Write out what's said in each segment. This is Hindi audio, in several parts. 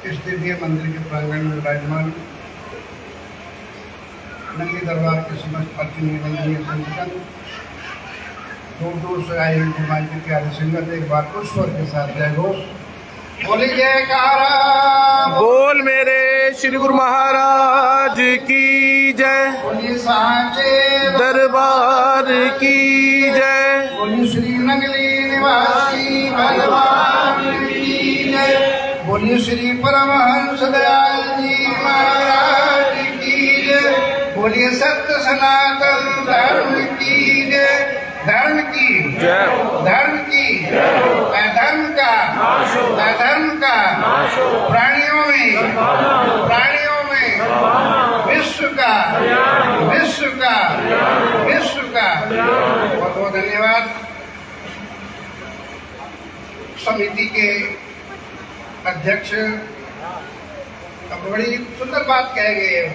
इस दिव्य मंदिर के प्रांगण में विराजमान नंदी दरबार के समस्त अर्चनीय वंदनीय संतगण, दूर दूर से आए हनुमान जी की आदि संगत एक बार उस स्वर के साथ जय घोष बोली जयकारा। बोल मेरे श्री गुरु महाराज की जय, बोलिए सांचे दरबार की जय, बोलिए श्री नगली निवासी भगवान की जय, बोलिए श्री परमहंस दयाल जी महाराज की जय, बोलिए सत्य सनातन धर्म की जय। धर्म की जय, धर्म की अधर्म का प्राणियों में विश्व का बहुत बहुत धन्यवाद। समिति के अध्यक्ष अब बड़ी सुंदर बात कह गए हैं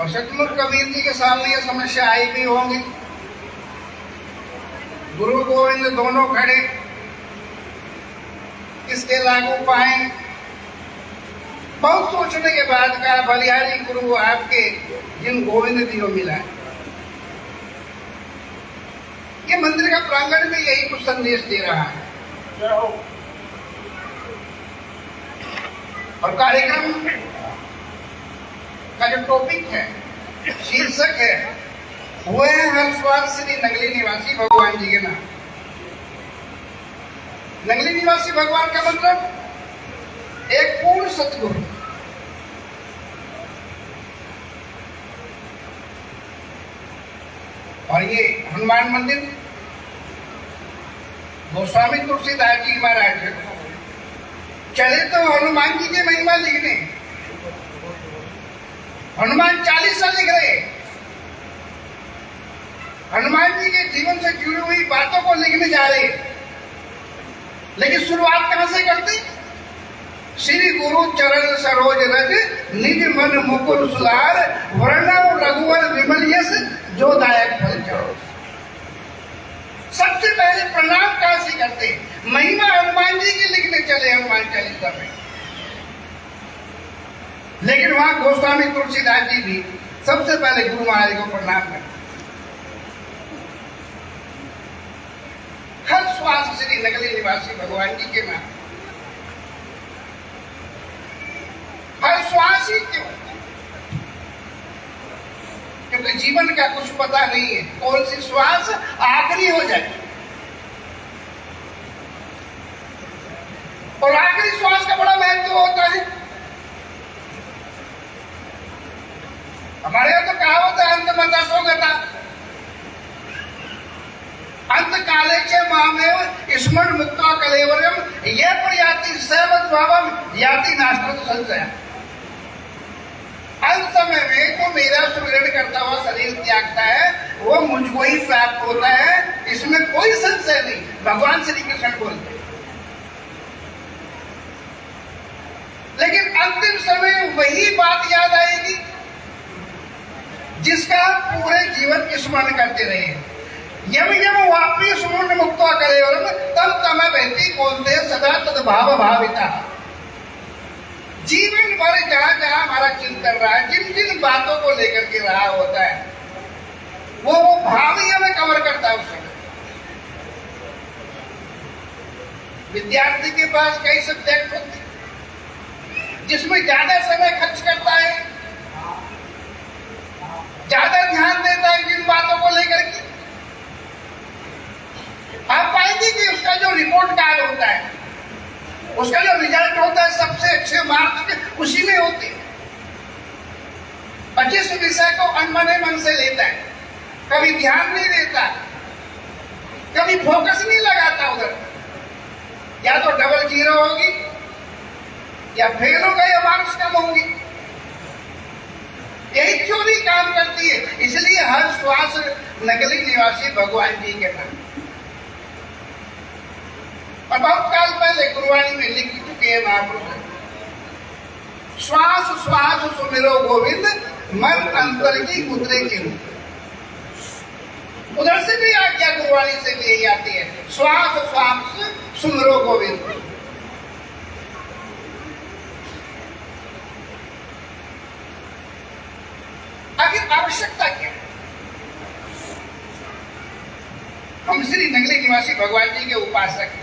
और सचमुच कबीर जी के सामने ये समस्या आई भी होंगी। गुरु गोविंद दोनों खड़े, किसके लागू पाए? बहुत सोचने के बाद कहा बलिहारी गुरु आपके जिन गोविंद जी को मिला है। ये मंदिर का प्रांगण में यही कुछ संदेश दे रहा है। और कार्यक्रम का जो टॉपिक है, शीर्षक है, वो है हर्षवाद श्री नगली निवासी भगवान जी के नाम। नगली निवासी भगवान का मतलब एक पूर्ण सतगुरु। और ये हनुमान मंदिर गोस्वामी तुलसीदास जी महाराज चले तो हनुमान जी की महिमा लिखने, हनुमान चालीसा लिख रहे, हनुमान जी के जीवन से जुड़ी हुई बातों को लिखने जा रहे। लेकिन शुरुआत कहां से करते? श्री गुरु चरण सरोज रज निज मन मुकुर सुधार वर्णव रघुवर विमल यश जो दायक फल चढ़ो। सबसे पहले प्रणाम कहां से करते? महिमा हनुमान जी की लिखने चले हनुमान चालीसा में। लेकिन वहां गोस्वामी तुलसीदास जी भी सबसे पहले गुरु महाराज को प्रणाम करते। हर श्वास श्री नगली निवासी भगवान जी के नाम। हर श्वास ही क्यों? क्योंकि जीवन का कुछ पता नहीं है, कौन सी श्वास आखिरी हो जाए। और आखिरी श्वास का बड़ा महत्व होता है। हमारे यहां तो कहावत है अंत मता गता, अंत काले चे मामेव स्मरण मुक्ता कलेवरम ये प्रयाति सहमत भावम याति नास्त्र संशय। अंत समय में जो मेरा सुमिरन करता हुआ शरीर त्यागता है वो मुझको ही प्राप्त होता है, इसमें कोई संशय नहीं। भगवान श्री कृष्ण बोलते। लेकिन अंतिम समय वही बात याद आएगी जिसका पूरे जीवन की स्मरण करते रहे। यम यम वापी सुमन मुक्ता करे तब तम व्यक्ति बोलते सदा तद्भाव भाविता। जीवन भर जहां जहां हमारा चिंतन रहा है, जिन जिन बातों को लेकर के रहा होता है, वो भाव ही हमें कवर करता है। उस समय विद्यार्थी के पास कई सब्जेक्ट होते हैं जिसमें ज्यादा समय खर्च करता है, ज्यादा ध्यान देता है जिन बातों को लेकर के। आप पाएंगे कि उसका जो रिपोर्ट कार्ड होता है, उसका जो रिजल्ट होता है, सबसे अच्छे मार्क्स उसी में होते हैं। और जिस विषय को अनमने मन से लेता है, कभी ध्यान नहीं देता, कभी फोकस नहीं लगाता उधर, या तो डबल जीरो होगी या फेल होगा या मार्क्स कम होंगी। यही चोरी काम करती है। इसलिए हर श्वास नगली निवासी भगवान जी के नाम। और बहुत काल पहले गुरुवाणी में लिख चुके हैं महापुरुष, श्वास श्वास सुमिरो गोविंद मन अंतर की मुद्रे की। उधर से भी आज्ञा गुरुवाणी से भी यही आती है, श्वास श्वास सुमिरो गोविंद। आवश्यकता क्या है? हम श्री नगली निवासी भगवान जी के उपासक हैं।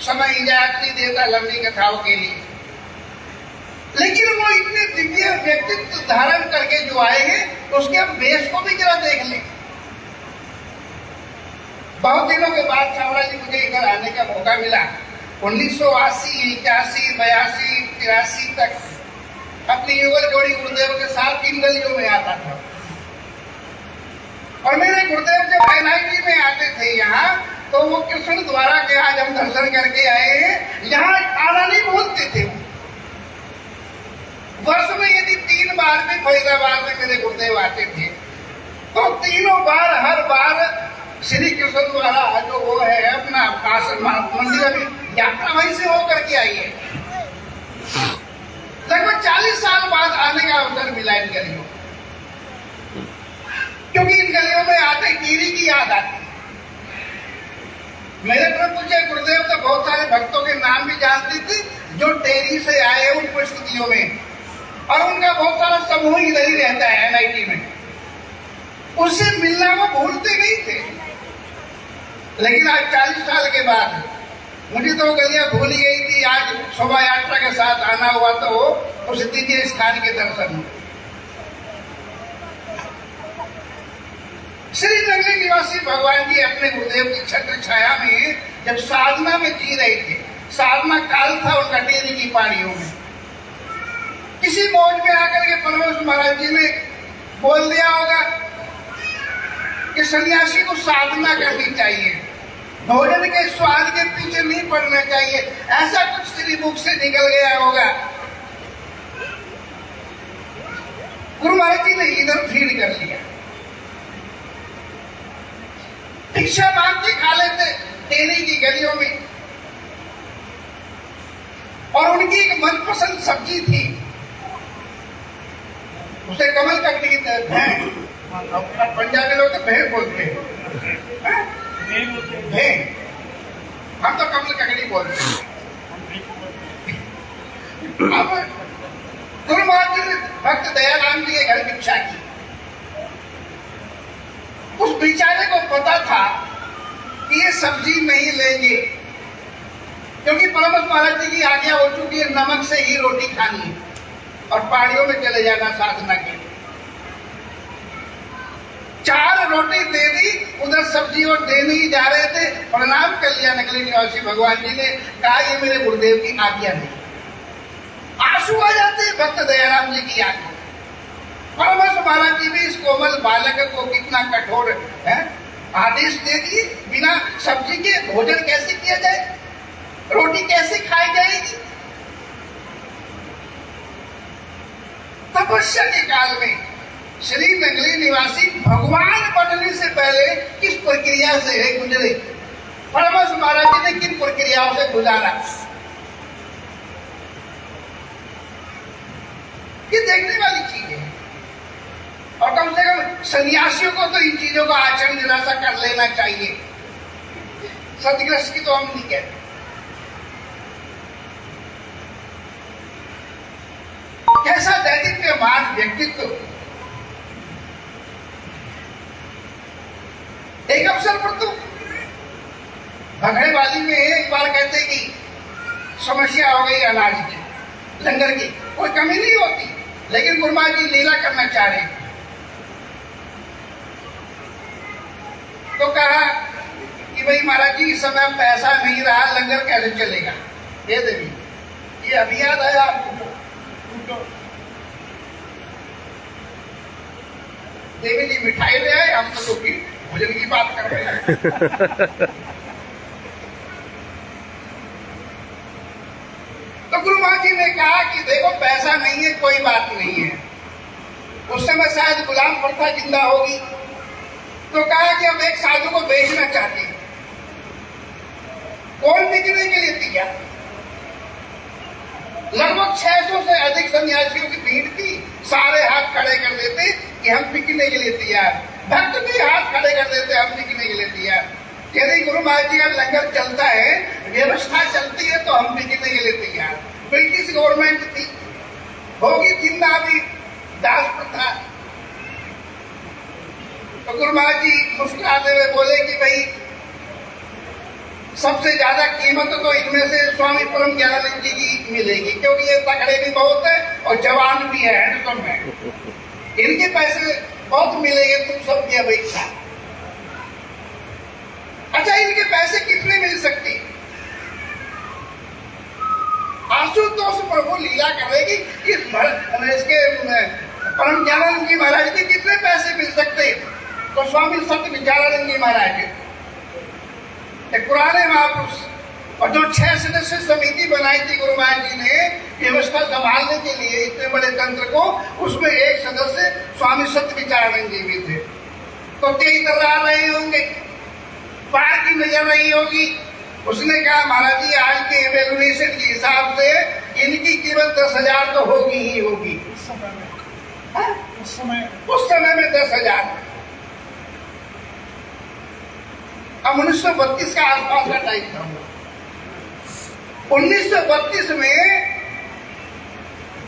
समय इजाजत नहीं देता लंबी कथाओं के लिए, लेकिन वो इतने दिव्य व्यक्तित्व धारण करके जो आए हैं उसके हम बेस को भी जरा देख लें। बहुत दिनों के बाद चावड़ा जी मुझे इधर आने का मौका मिला। 1980, 81, 82, 83 तक अपनी युगल जोड़ी गुरुदेव के साथ 3 गलियों में आता था। और मेरे गुरुदेव जब NIT में आते थे यहाँ, तो वो कृष्ण द्वारा के आज हम दर्शन करके आए हैं, यहाँ आना नहीं बोलते थे। वर्ष में यदि 3 बार भी फरीदाबाद में मेरे गुरुदेव आते थे, तो तीनों बार हर बार श्री कृष्ण द्वारा जो वो है अपना आश्रम मंदिर में यात्रा वहीं से होकर के आई है। लगभग 40 साल बाद आने का अवसर मिला इन गलियों, क्योंकि इन गलियों में आते टीरी की याद आती। मेरे प्रभु जी गुरुदेव तो बहुत सारे भक्तों के नाम भी जानते थे जो टेरी से आए उन परिस्थितियों में, और उनका बहुत सारा समूह इधर ही रहता है NIT में। उससे मिलना वो भूलते नहीं थे, लेकिन आज 40 साल के बाद मुझे तो गलियां भूल गई थी। आज शोभा यात्रा के साथ आना हुआ तो उस दिव्य स्थान के दर्शन हुए। श्री नगली निवासी भगवान जी अपने गुरुदेव की छत्र छाया में जब साधना में जी रहे थे, साधना काल था उनका टेरी की पहाड़ियों में, किसी मौज में आकर के परमहंस महाराज जी ने बोल दिया होगा कि सन्यासी को साधना करनी चाहिए, भोजन के स्वाद के पीछे नहीं पड़ना चाहिए। ऐसा कुछ श्री मुख से निकल गया होगा। गुरु महाराज जी ने इधर फीड कर लिया, भिक्षा मांग के खा लेते टेरी की गलियों में। और उनकी एक मनपसंद सब्जी थी, उसे कमल ककड़ी भैं, पंजाबी लोग तो भेड़ बोलते हैं, भें, हम तो कमल ककड़ी बोलते हैं। अब गुरु महाराज जी ने भक्त दयाराम जी के घर भिक्षा की। उस बेचारे को पता था कि ये सब्जी नहीं लेंगे, क्योंकि परमहंस महाराज जी की आज्ञा हो चुकी है नमक से ही रोटी खानी है और पहाड़ियों में चले जाना साधना के लिए। 4 रोटी दे दी, उधर सब्जी और देने ही जा रहे थे, प्रणाम कर लिया नगली निवासी भगवान जी ने, कहा ये मेरे गुरुदेव की आज्ञा नहीं। आंसू आ जाते भक्त दयाराम जी की आज्ञा। परमहंस महाराज जी भी इस कोमल बालक को कितना कठोर है आदेश दे दिए, बिना सब्जी के भोजन कैसे किया जाए, रोटी कैसे खाई जाएगी। तपस्या के काल में श्री नगली निवासी भगवान बनने से पहले किस प्रक्रिया से गुजरे, परमहंस महाराज जी ने किन प्रक्रियाओं से गुजारा, ये देखने वाली चीज है। और कम से कम सन्यासियों को तो इन चीजों का आचरण जरा सा कर लेना चाहिए। सदग्रस्त की तो हम नहीं कहते। कैसा दैदिप्यमान व्यक्तित्व। एक अवसर पर तो भगड़ेवाली में एक बार कहते कि समस्या हो गई अनाज की, लंगर की, कोई कमी नहीं होती, लेकिन गुरु महाराज जी लीला करना चाह रहे हैं। तो कहा कि भाई महाराज जी इस समय पैसा नहीं रहा, लंगर कैसे चलेगा, दे देवी। ये अभी याद आया आपको? देवी जी मिठाई ले आए, हम तो की भोजन की बात कर रहे हैं। तो गुरु महाराज जी ने कहा कि देखो पैसा नहीं है, कोई बात नहीं है। उस समय शायद गुलाम प्रथा जिंदा होगी, तो कहा कि हम एक साधु को बेचना चाहते हैं। कौन बिकने के लिए तैयार? लगभग 600 से अधिक सन्यासियों की भीड़ थी। सारे हाथ खड़े कर देते कि हम बिकने के लिए तैयार, भक्त भी हाथ खड़े कर देते हम बिकने के लिए तैयार। यदि गुरु महाराज जी का लंगर चलता है, व्यवस्था चलती है, तो हम बिकने के लिए तैयार। ब्रिटिश गवर्नमेंट थी, होगी जिंदा भी दास प्रथा। तो गुरु महाराज जी मुस्कुराते हुए बोले कि भाई सबसे ज्यादा कीमत तो इनमें से स्वामी परम ज्ञानानंद जी की मिलेगी, क्योंकि ये तकड़े भी बहुत है और जवान भी है, हैंडसम है। इनके पैसे बहुत मिलेंगे तुम सबकी अपेक्षा। अच्छा, इनके पैसे कितने मिल सकते? आशुतोष प्रभु लीला करेगी कि इसके परम ज्ञानानंद जी महाराज के कितने पैसे मिल सकते? तो स्वामी सत्य विचारानंद जी महाराज एक पुराने महापुरुष, और जो 6 सदस्य समिति बनाई थी गुरु महाराज जी ने व्यवस्था संभालने के लिए इतने बड़े तंत्र को, उसमें एक सदस्य स्वामी सत्य विचारानंद जी भी थे। तो कई तरह रहे होंगे, बाहर की नजर रही होगी। उसने कहा महाराज जी आज के एवेल्युएशन के हिसाब से इनकी कीमत 10,000 तो होगी ही होगी। उस समय में 10,000। अब 1932 का आसपास का टाइम था। 1932 में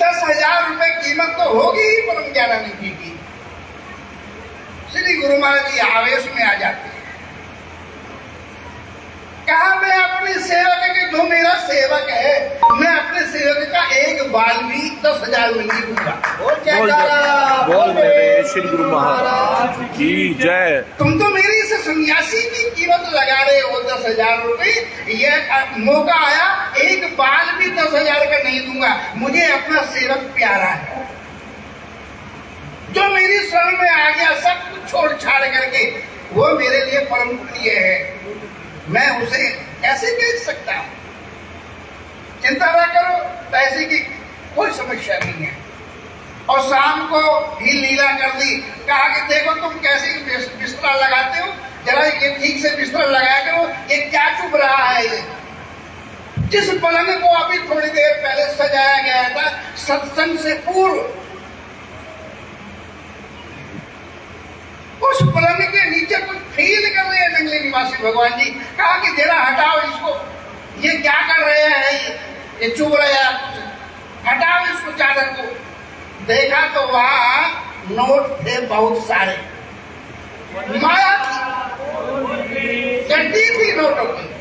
10,000 रुपए कीमत तो होगी ही परम ज्ञानानंद जी की। श्री गुरु महाराज जी आवेश में आ जाते हैं। कहा मैं अपने सेवक के, जो मेरा सेवक है, मैं अपने सेवक का एक बाल भी 10,000 में नहीं दूंगा। बोल मेरे श्री गुरु महाराज की जय। तुम तो मेरी इस सन्यासी की कीमत लगा रहे हो 10,000 रुपए। यह मौका आया, एक बाल भी 10,000 का नहीं दूंगा। मुझे अपना सेवक प्यारा है, जो मेरी शरण में आ गया सब कुछ छोड़ छाड़ करके, वो मेरे लिए परम प्रिय है। मैं उसे कैसे बेच सकता हूं? चिंता ना करो, पैसे की कोई समस्या नहीं है। और शाम को ही लीला कर दी। कहा कि देखो तुम कैसे बिस्तरा लगाते हो, जरा ये ठीक से बिस्तरा लगाया करो। ये क्या चुभ रहा है? ये जिस पलंग को अभी थोड़ी देर पहले सजाया गया था सत्संग से पूर्व, उस पलंग के नीचे कुछ फील कर रहे हैं नंगले निवासी भगवान जी। कहा कि जरा हटाओ इसको, ये क्या कर रहे हैं? ये चुभ रहे हैं, हटाओ इसको चादर को। देखा तो वहां नोट थे बहुत सारे, माया थी, चड्डी थी नोटों की।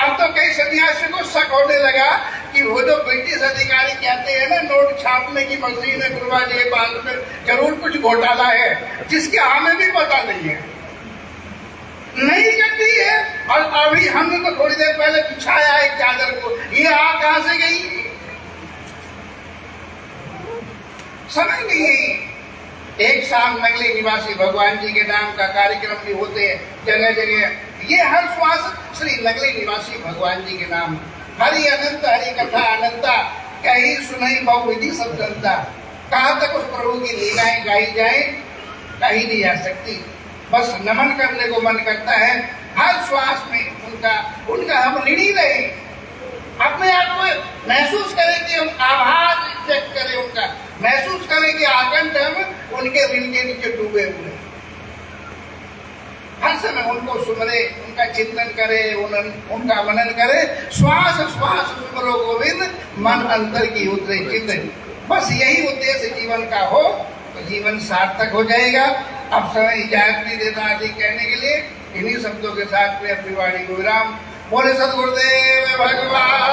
अब तो कई सन्यासियों को शक होने लगा कि वो जो ब्रिटिश अधिकारी कहते हैं ना नोट छापने की मशीन है गुरुवा जी के पास में जरूर कुछ घोटाला है, जिसके हमें भी पता नहीं है। नहीं करती है। और अभी हमने तो थोड़ी देर पहले बिछाया एक चादर को, ये आ कहां से गई समझ नहीं। एक शाम नगले निवासी भगवान जी के नाम का कार्यक्रम भी होते हैं जगह जगह। ये हर श्वास श्री नगले निवासी भगवान जी के नाम। हरि अनंत हरि कथा अनंता, कहीं सुनाई बहुविधि सब जनता। कहाँ तक उस प्रभु की लीलाएं गाई जाए, कहीं नहीं जा सकती। बस नमन करने को मन करता है। हर श्वास में उनका हम ऋणी रहे, अपने आप को महसूस करें कि हम आभार व्यक्त करें, उनका महसूस करें कि आकंठ हम उनके ऋण के नीचे डूबे हुए। हर समय उनको सुमरे, उनका चिंतन करे, उनका मनन करे। श्वास श्वास सुमरो गोविंद, मन अंतर की उतरे चिंतन। बस यही उद्देश्य जीवन का हो तो जीवन सार्थक हो जाएगा। अब समय इजाजत नहीं देता आदि कहने के लिए। इन्हीं शब्दों के साथ में अपनी वाणी को विराम। बोले सदगुरुदेव भगवान।